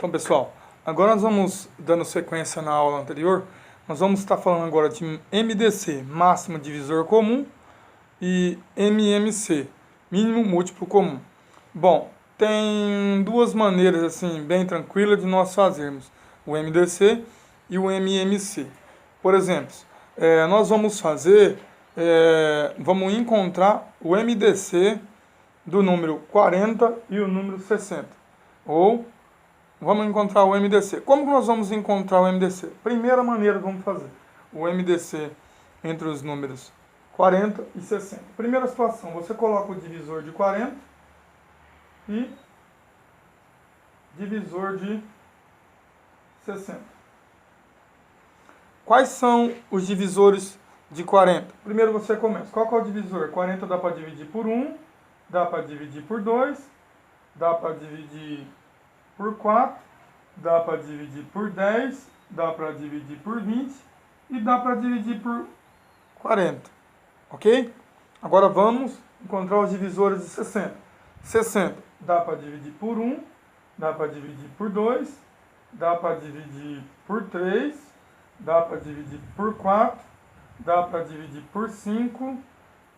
Então, pessoal, agora nós vamos, dando sequência na aula anterior, nós vamos estar falando agora de MDC, máximo divisor comum, e MMC, mínimo múltiplo comum. Bom, tem duas maneiras, assim, bem tranquilas de nós fazermos o MDC e o MMC. Por exemplo, nós vamos vamos encontrar o MDC do número 40 e o número 60. Ou vamos encontrar o MDC. Como que nós vamos encontrar o MDC? Primeira maneira que vamos fazer. O MDC entre os números 40 e 60. Primeira situação, você coloca o divisor de 40 e divisor de 60. Quais são os divisores de 40? Primeiro você começa. Qual que é o divisor? 40 dá para dividir por 1, dá para dividir por 2, dá para dividir por 4, dá para dividir por 10, dá para dividir por 20 e dá para dividir por 40. Ok? Agora vamos encontrar os divisores de 60. 60 dá para dividir por 1, dá para dividir por 2, dá para dividir por 3, dá para dividir por 4, dá para dividir por 5,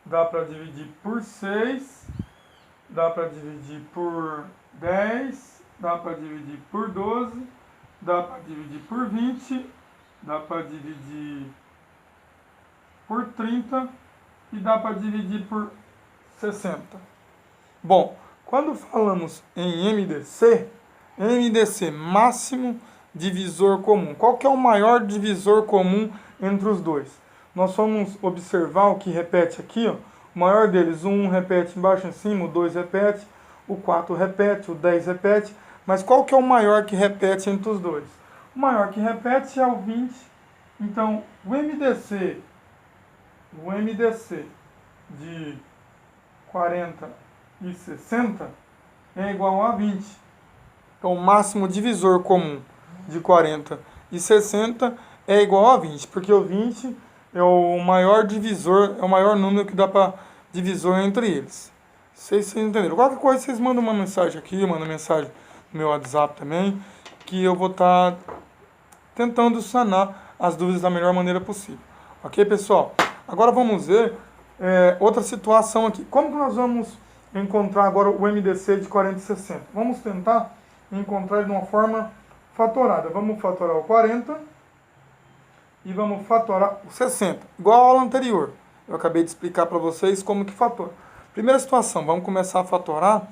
dá para dividir por 6, dá para dividir por 10, dá para dividir por 12, dá para dividir por 20, dá para dividir por 30 e dá para dividir por 60. Bom, quando falamos em MDC, MDC, máximo divisor comum. Qual que é o maior divisor comum entre os dois? Nós vamos observar o que repete aqui, ó. O maior deles, o 1 repete embaixo e em cima, o 2 repete, o 4 repete, o 10 repete. Mas qual que é o maior que repete entre os dois? O maior que repete é o 20. Então, o MDC de 40 e 60 é igual a 20. Então, o máximo divisor comum de 40 e 60 é igual a 20, porque o 20 é o maior divisor, é o maior número que dá para divisor entre eles. Vocês entenderam? Qualquer coisa, vocês mandam uma mensagem aqui, mandam mensagem no meu WhatsApp também, que eu vou estar tentando sanar as dúvidas da melhor maneira possível. Ok, pessoal? Agora vamos ver outra situação aqui. Como que nós vamos encontrar agora o MDC de 40 e 60? Vamos tentar encontrar ele de uma forma fatorada. Vamos fatorar o 40 e vamos fatorar o 60. Igual a aula anterior. Eu acabei de explicar para vocês como que fatora. Primeira situação, vamos começar a fatorar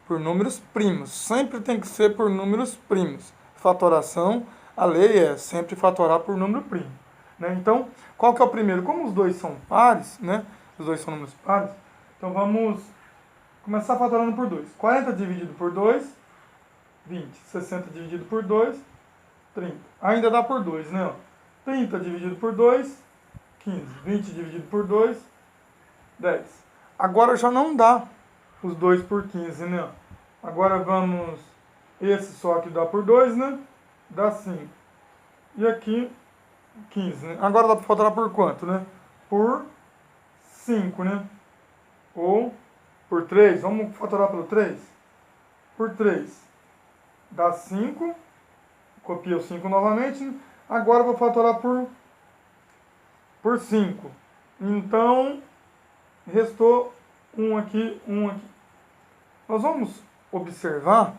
por números primos. Sempre tem que ser por números primos. Fatoração, a lei é sempre fatorar por número primo. Né? Então, qual que é o primeiro? Como os dois são pares, né? Os dois são números pares, então vamos começar fatorando por 2. 40 dividido por 2, 20. 60 dividido por 2, 30. Ainda dá por 2, né? 30 dividido por 2, 15. 20 dividido por 2, 10. Agora já não dá os 2 por 15, né? Agora vamos... Esse só aqui dá por 2, né? Dá 5. E aqui, 15, né? Agora dá para fatorar por quanto, né? Por 5, né? Ou por 3. Vamos fatorar pelo 3? Por 3. Dá 5. Copia o 5 novamente, né? Agora eu vou fatorar por 5. Então, restou 1 aqui, 1 aqui. Nós vamos observar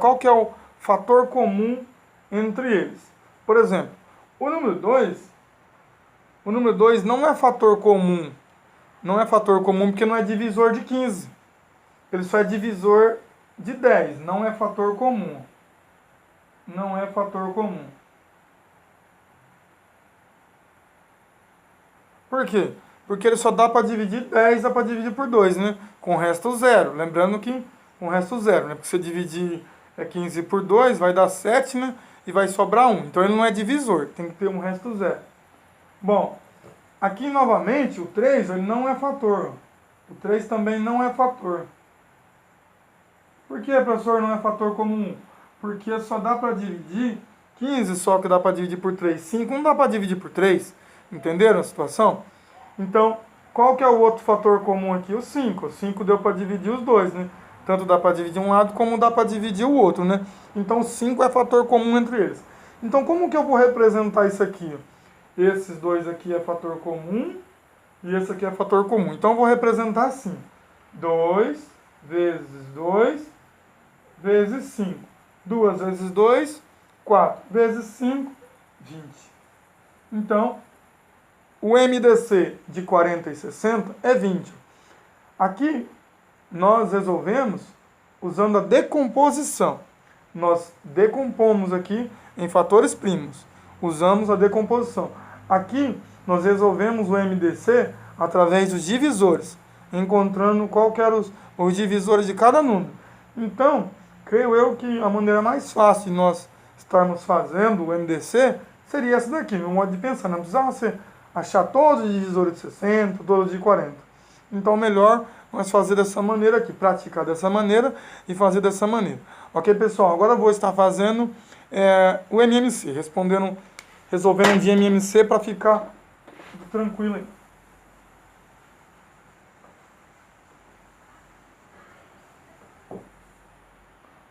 qual que é o fator comum entre eles. Por exemplo, o número 2 não é fator comum. Não é fator comum porque não é divisor de 15. Ele só é divisor de 10. Não é fator comum. Não é fator comum. Por quê? Porque ele só dá para dividir 10, dá para dividir por 2, né? Com o resto zero. Lembrando que com o resto zero, né? Porque se você dividir 15 por 2, vai dar 7, né? E vai sobrar 1. Então ele não é divisor, tem que ter um resto zero. Bom, aqui novamente o 3 ele não é fator. O 3 também não é fator. Por que, professor, não é fator comum? Porque só dá para dividir 15 só que dá para dividir por 3. 5 não dá para dividir por 3. Entenderam a situação? Então, qual que é o outro fator comum aqui? O 5. O 5 deu para dividir os dois, né? Tanto dá para dividir um lado como dá para dividir o outro, né? Então 5 é fator comum entre eles. Então como que eu vou representar isso aqui? Esses dois aqui é fator comum e esse aqui é fator comum. Então eu vou representar assim. 2 vezes 2 vezes 5. 2 vezes 2, 4. Vezes 5, 20. Então, o MDC de 40 e 60 é 20. Aqui, nós resolvemos usando a decomposição. Nós decompomos aqui em fatores primos. Usamos a decomposição. Aqui, nós resolvemos o MDC através dos divisores, encontrando qual que eram os divisores de cada número. Então, creio eu que a maneira mais fácil de nós estarmos fazendo o MDC seria essa daqui, no modo de pensar. Não precisava você achar todos os divisores de 60, todos de 40. Então, melhor nós fazer dessa maneira aqui, praticar dessa maneira e fazer dessa maneira. Ok, pessoal? Agora eu vou estar fazendo o MMC, resolvendo de MMC para ficar tranquilo aí.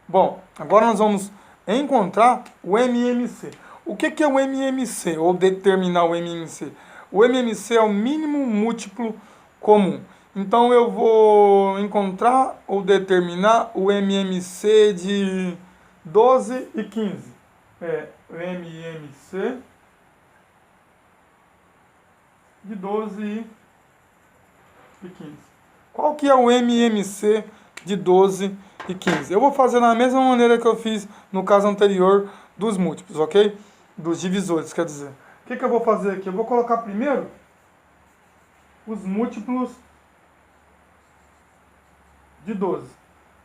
Bom, agora nós vamos encontrar o MMC. O que é o MMC, ou determinar o MMC? O MMC é o mínimo múltiplo comum. Então eu vou encontrar ou determinar o MMC de 12 e 15. O MMC de 12 e 15. Qual que é o MMC de 12 e 15? Eu vou fazer da mesma maneira que eu fiz no caso anterior dos múltiplos, ok? Dos divisores, quer dizer. O que eu vou fazer aqui? Eu vou colocar primeiro os múltiplos de 12.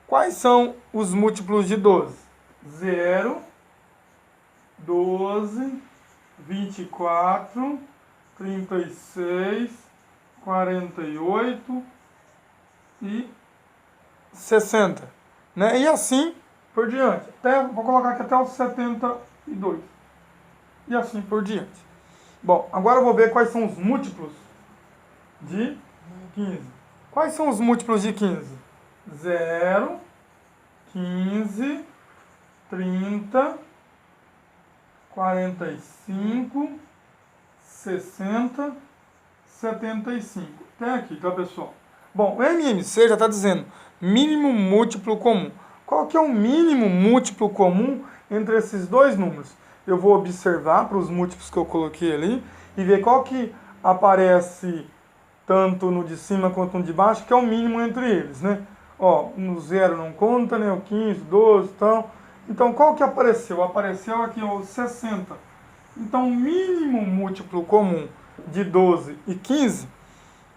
Quais são os múltiplos de 12? 0, 12, 24, 36, 48 e 60. Né? E assim por diante. Vou colocar aqui até os 72. E assim por diante. Bom, agora eu vou ver quais são os múltiplos de 15. Quais são os múltiplos de 15? 0, 15, 30, 45, 60, 75. Até aqui, tá, pessoal? Bom, o MMC já está dizendo mínimo múltiplo comum. Qual que é o mínimo múltiplo comum entre esses dois números? Eu vou observar para os múltiplos que eu coloquei ali e ver qual que aparece tanto no de cima quanto no de baixo, que é o mínimo entre eles, né? Ó, no 0 não conta, né? O 15, 12 e tal. Então, qual que apareceu? Apareceu aqui o 60. Então, o mínimo múltiplo comum de 12 e 15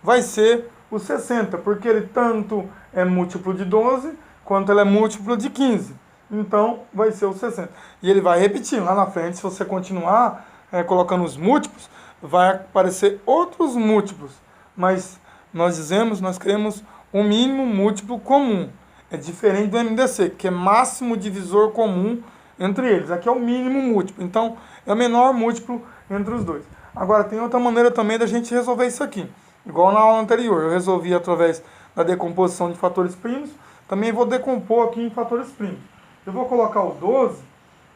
vai ser o 60, porque ele tanto é múltiplo de 12 quanto ele é múltiplo de 15. Então, vai ser o 60. E ele vai repetir lá na frente, se você continuar colocando os múltiplos, vai aparecer outros múltiplos. Mas nós queremos um mínimo múltiplo comum. É diferente do MDC, que é máximo divisor comum entre eles. Aqui é o mínimo múltiplo. Então, é o menor múltiplo entre os dois. Agora, tem outra maneira também da gente resolver isso aqui. Igual na aula anterior, eu resolvi através da decomposição de fatores primos. Também vou decompor aqui em fatores primos. Eu vou colocar o 12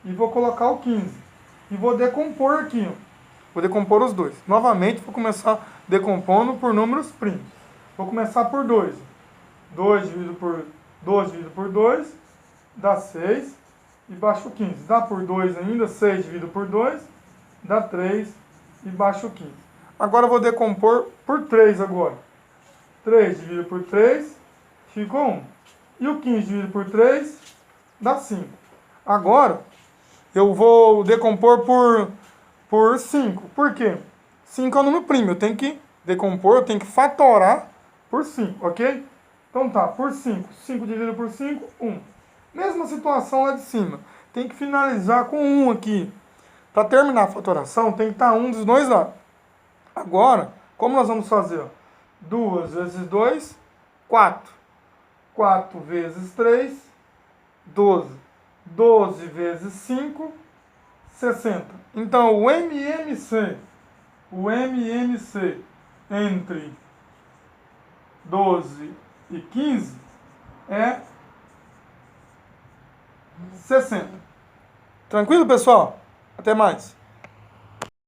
e vou colocar o 15. E vou decompor aqui, ó. Vou decompor os dois. Novamente, vou começar decompondo por números primos. Vou começar por 2. 2 dividido por 2 dá 6 e baixo 15. Dá por 2 ainda, 6 dividido por 2 dá 3 e baixo 15. Agora eu vou decompor por 3 agora. 3 dividido por 3 ficou 1. E o 15 dividido por 3 dá 5. Agora eu vou decompor por 5. Por quê? 5 é um número primo. Eu tenho que decompor, eu tenho que fatorar por 5, ok? Então tá, por 5. 5 dividido por 5, 1. Mesma situação lá de cima. Tem que finalizar com 1 aqui. Para terminar a fatoração, tem que estar 1 dos dois lados. Agora, como nós vamos fazer? 2 vezes 2, 4. 4 vezes 3, 12. 12 vezes 5, 60. Então, o MMC entre 12 e 15 é 60. Tranquilo, pessoal? Até mais.